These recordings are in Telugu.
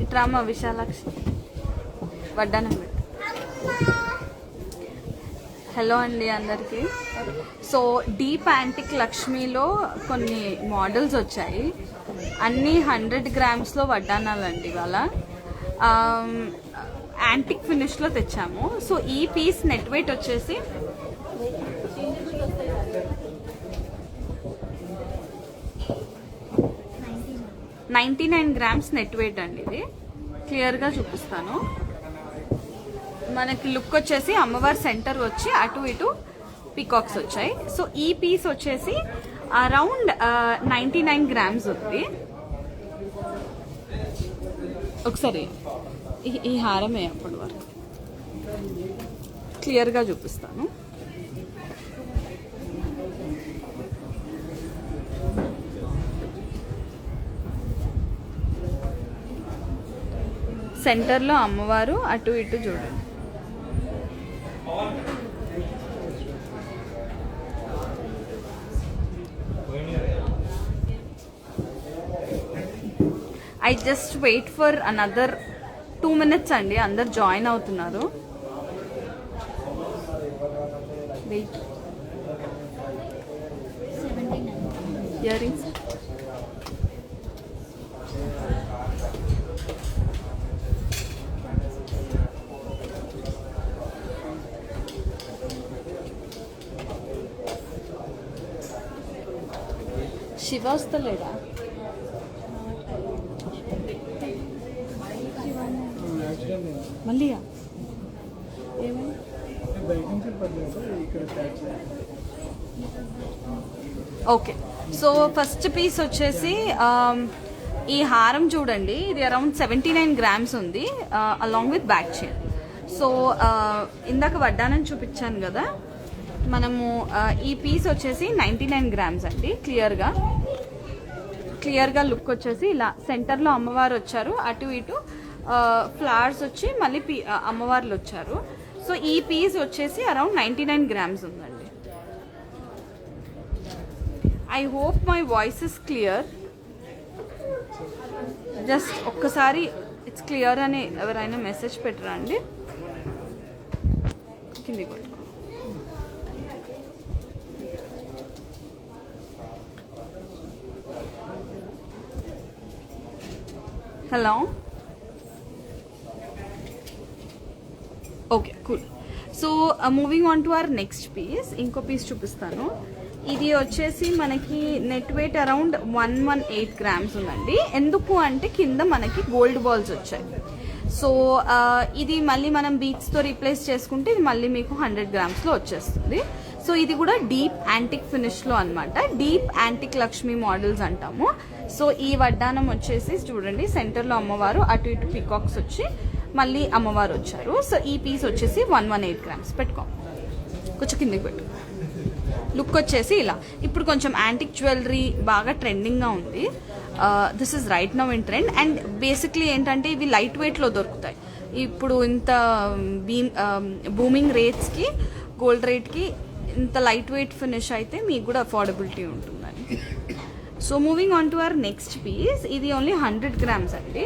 ఇట్రామా విశాలాక్షి వడ్డానం. హలో అండి అందరికీ. సో డీప్ యాంటిక్ లక్ష్మీలో కొన్ని మోడల్స్ వచ్చాయి. అన్నీ 100 గ్రామ్స్లో వడ్డానాలండి. ఇవాళ యాంటిక్ ఫినిష్లో తెచ్చాము. సో ఈ పీస్ నెట్ వెయిట్ వచ్చేసి 99 గ్రామ్స్ నెట్ వెయిట్ అండి. ఇది క్లియర్గా చూపిస్తాను. మనకి లుక్ వచ్చేసి అమ్మవారి సెంటర్ వచ్చి అటు ఇటు పీకాక్స్ వచ్చాయి. సో ఈ పీస్ వచ్చేసి అరౌండ్ 99 గ్రామ్స్ ఉంది. ఒకసారి ఈ హారమే అప్పటి వరకు క్లియర్గా చూపిస్తాను. సెంటర్లో అమ్మవారు, అటు ఇటు చూడండి. I just wait for another 2 minutes అండి. అందరు జాయిన్ అవుతున్నారు. వెయిట్. ఇయర్ రింగ్స్ శివ వస్తలేడా? మళ్ళీ ఓకే. సో ఫస్ట్ పీస్ వచ్చేసి ఈ హారం చూడండి. ఇది అరౌండ్ 79 గ్రామ్స్ ఉంది along with back chain. So ఇందాక వడ్డానం చూపించాను కదా, మనము ఈ పీస్ వచ్చేసి 99 గ్రామ్స్ అండి. క్లియర్గా లుక్ వచ్చేసి ఇలా సెంటర్లో అమ్మవారు వచ్చారు, అటు ఇటు ఫ్లవర్స్ వచ్చి మళ్ళీ అమ్మవార్లు వచ్చారు. సో ఈ పీస్ వచ్చేసి అరౌండ్ 99 గ్రామ్స్ ఉందండి. I hope my voice is clear. Just ఒక్కసారి ఇట్స్ క్లియర్ అని ఎవరైనా మెసేజ్ పెట్టరా అండి. కింది కొట్టుకో. Hello. Okay, cool. So moving on to our next piece. ఇంకో పీస్ చూపిస్తాను. ఇది వచ్చేసి మనకి నెట్ వెయిట్ అరౌండ్ 118 గ్రామ్స్ ఉందండి. ఎందుకు అంటే కింద మనకి గోల్డ్ బాల్స్ వచ్చాయి. సో ఇది మళ్ళీ మనం బీట్స్తో రీప్లేస్ చేసుకుంటే ఇది మళ్ళీ మీకు 100 గ్రామ్స్లో వచ్చేస్తుంది. సో ఇది కూడా డీప్ యాంటిక్ ఫినిష్లో అనమాట. డీప్ యాంటిక్ లక్ష్మీ మోడల్స్ అంటాము. సో ఈ వడ్డానం వచ్చేసి చూడండి, సెంటర్లో అమ్మవారు, అటు ఇటు పీకాక్స్ వచ్చి మళ్ళీ అమ్మవారు వచ్చారు. సో ఈ పీస్ వచ్చేసి 118 గ్రామ్స్. పెట్టుకో, కొంచెం కిందకి పెట్టు. లుక్ వచ్చేసి ఇలా. ఇప్పుడు కొంచెం యాంటిక్ జ్యువెలరీ బాగా ట్రెండింగ్గా ఉంది. This is right now in trend. And basically ఏంటంటే ఇవి లైట్ వెయిట్లో దొరుకుతాయి. ఇప్పుడు ఇంత బూమింగ్ రేట్స్కి, గోల్డ్ రేట్కి ఇంత లైట్ వెయిట్ ఫినిష్ అయితే మీకు కూడా అఫోర్డబిలిటీ ఉంటుందని. So moving on to our next piece. ఇది ఓన్లీ 100 గ్రామ్స్ అండి.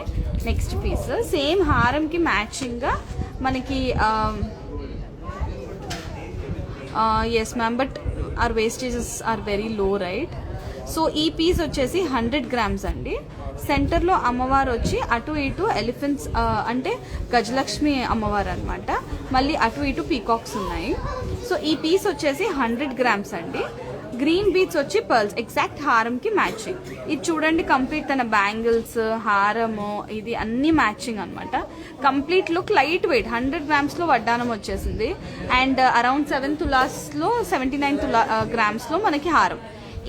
నెక్స్ట్ పీస్ సేమ్ హారంకి మ్యాచింగ్గా మనకి yes ma'am, but our wastages are very low, right? So ఈ పీస్ వచ్చేసి 100 గ్రామ్స్ అండి. సెంటర్లో అమ్మవారు వచ్చి అటు ఇటు ఎలిఫెంట్స్ అంటే గజలక్ష్మి అమ్మవారు అనమాట. మళ్ళీ అటు ఇటు పీకాక్స్ ఉన్నాయి. సో ఈ పీస్ వచ్చేసి 100 గ్రామ్స్ అండి. గ్రీన్ బీట్స్ వచ్చి పర్ల్స్, ఎగ్జాక్ట్ హారంకి మ్యాచింగ్. ఇది చూడండి, కంప్లీట్ తన బ్యాంగిల్స్, హారము, ఇది అన్ని మ్యాచింగ్ అనమాట. Complete look light weight. 100 గ్రామ్స్లో వడ్డానం వచ్చేసింది. అండ్ అరౌండ్ 7 తులాస్లో 79 గ్రామ్స్లో మనకి హారం.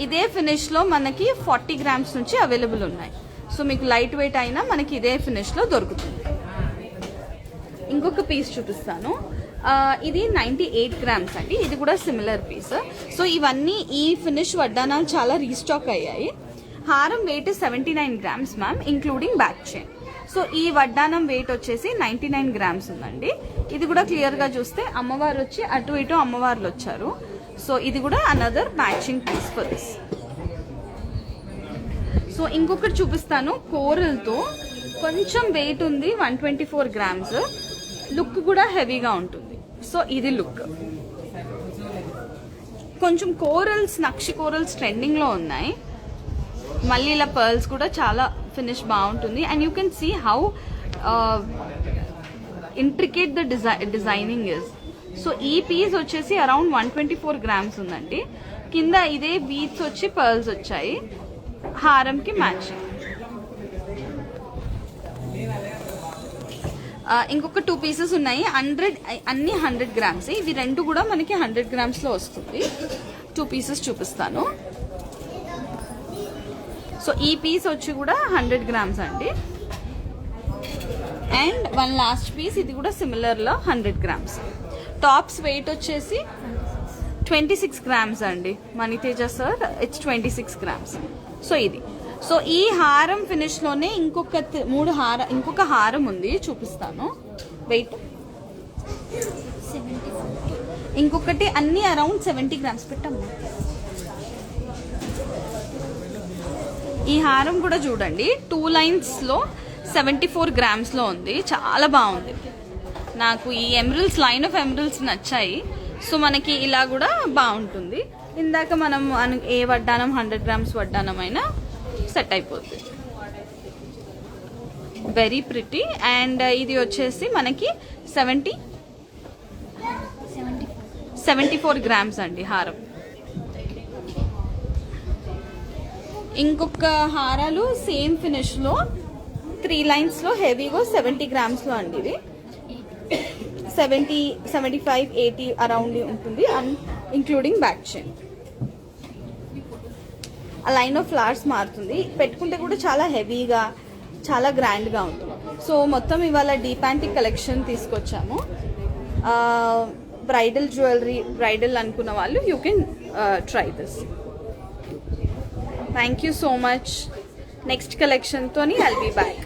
ఇదే ఫినిష్లో మనకి 40 గ్రామ్స్ నుంచి అవైలబుల్ ఉన్నాయి. సో మీకు లైట్ వెయిట్ అయినా మనకి ఇదే ఫినిష్లో దొరుకుతుంది. ఇంకొక పీస్ చూపిస్తాను. ఇది 98 గ్రామ్స్ అండి. ఇది కూడా సిమిలర్ పీస్. సో ఇవన్నీ ఈ ఫినిష్ వడ్డానాలు చాలా రీస్టాక్ అయ్యాయి. హారం weight 79 grams ma'am, including back chain. So ఈ వడ్డానం వెయిట్ వచ్చేసి 99 గ్రామ్స్ ఉందండి. ఇది కూడా క్లియర్గా చూస్తే అమ్మవారు వచ్చి అటు ఇటు అమ్మవార్లు వచ్చారు. సో ఇది కూడా another matching piece for this. So ఇంకొకటి చూపిస్తాను కోరల్తో, కొంచెం వెయిట్ ఉంది, 124 గ్రామ్స్. లుక్ కూడా హెవీగా ఉంటుంది. సో ఇది లుక్. కొంచెం కోరల్స్, నక్షి కోరల్స్ ట్రెండింగ్లో ఉన్నాయి. మళ్ళీ ఇలా పర్ల్స్ కూడా చాలా ఫినిష్ బాగుంటుంది. And you can see how intricate the designing is. So ఈ పీస్ వచ్చేసి అరౌండ్ 124 గ్రామ్స్ ఉందండి. కింద ఇదే బీడ్స్ వచ్చి పర్ల్స్ వచ్చాయి హారంకి మ్యాచింగ్. ఇంకొక 2 పీసెస్ ఉన్నాయి, 100 అన్ని 100 గ్రామ్స్. ఇవి రెండు కూడా మనకి 100 గ్రామ్స్లో వస్తుంది. 2 పీసెస్ చూపిస్తాను. సో ఈ పీస్ వచ్చి కూడా 100 గ్రామ్స్ అండి. అండ్ వన్ లాస్ట్ పీస్, ఇది కూడా సిమిలర్లో 100 గ్రామ్స్. టాప్స్ వెయిట్ వచ్చేసి 26 గ్రామ్స్ అండి. Maniteja sir, it's 26 grams. So ఇది. సో ఈ హారం ఫినిష్లోనే ఇంకొక హారం ఉంది, చూపిస్తాను. వెయిట్ ఇంకొకటి, అన్ని అరౌండ్ 70 గ్రామ్స్ పెట్టమ్మా. ఈ హారం కూడా చూడండి, 2 లైన్స్లో 74 గ్రామ్స్లో ఉంది. చాలా బాగుంది. నాకు ఈ ఎమరల్స్, లైన్ ఆఫ్ ఎమరల్స్ నచ్చాయి. సో మనకి ఇలా కూడా బాగుంటుంది. ఇందాక మనం ఏ వడ్డానం 100 గ్రామ్స్ వడ్డానం అయినా సెట్ అయిపోతుంది. Very pretty. అండ్ ఇది వచ్చేసి మనకి 74 గ్రామ్స్ అండి హారం. ఇంకొక హారాలు సేమ్ ఫినిష్లో 3 లైన్స్లో హెవీగా 70 గ్రామ్స్లో అండి. ఇది 70, 75, 80 అరౌండ్ ఉంటుంది, ఇంక్లూడింగ్ బ్యాక్ చైన్. ఆ లైన్ ఆఫ్ ఫ్లవర్స్ మారుతుంది, పెట్టుకుంటే కూడా చాలా హెవీగా, చాలా గ్రాండ్గా ఉంటుంది. సో మొత్తం ఇవాళ డీప్ యాంటిక్ కలెక్షన్ తీసుకొచ్చాము. బ్రైడల్ జ్యువెలరీ, బ్రైడల్ అనుకున్న వాళ్ళు you can try this. Thank you so much. Next కలెక్షన్తోని ఐల్ బీ బ్యాక్.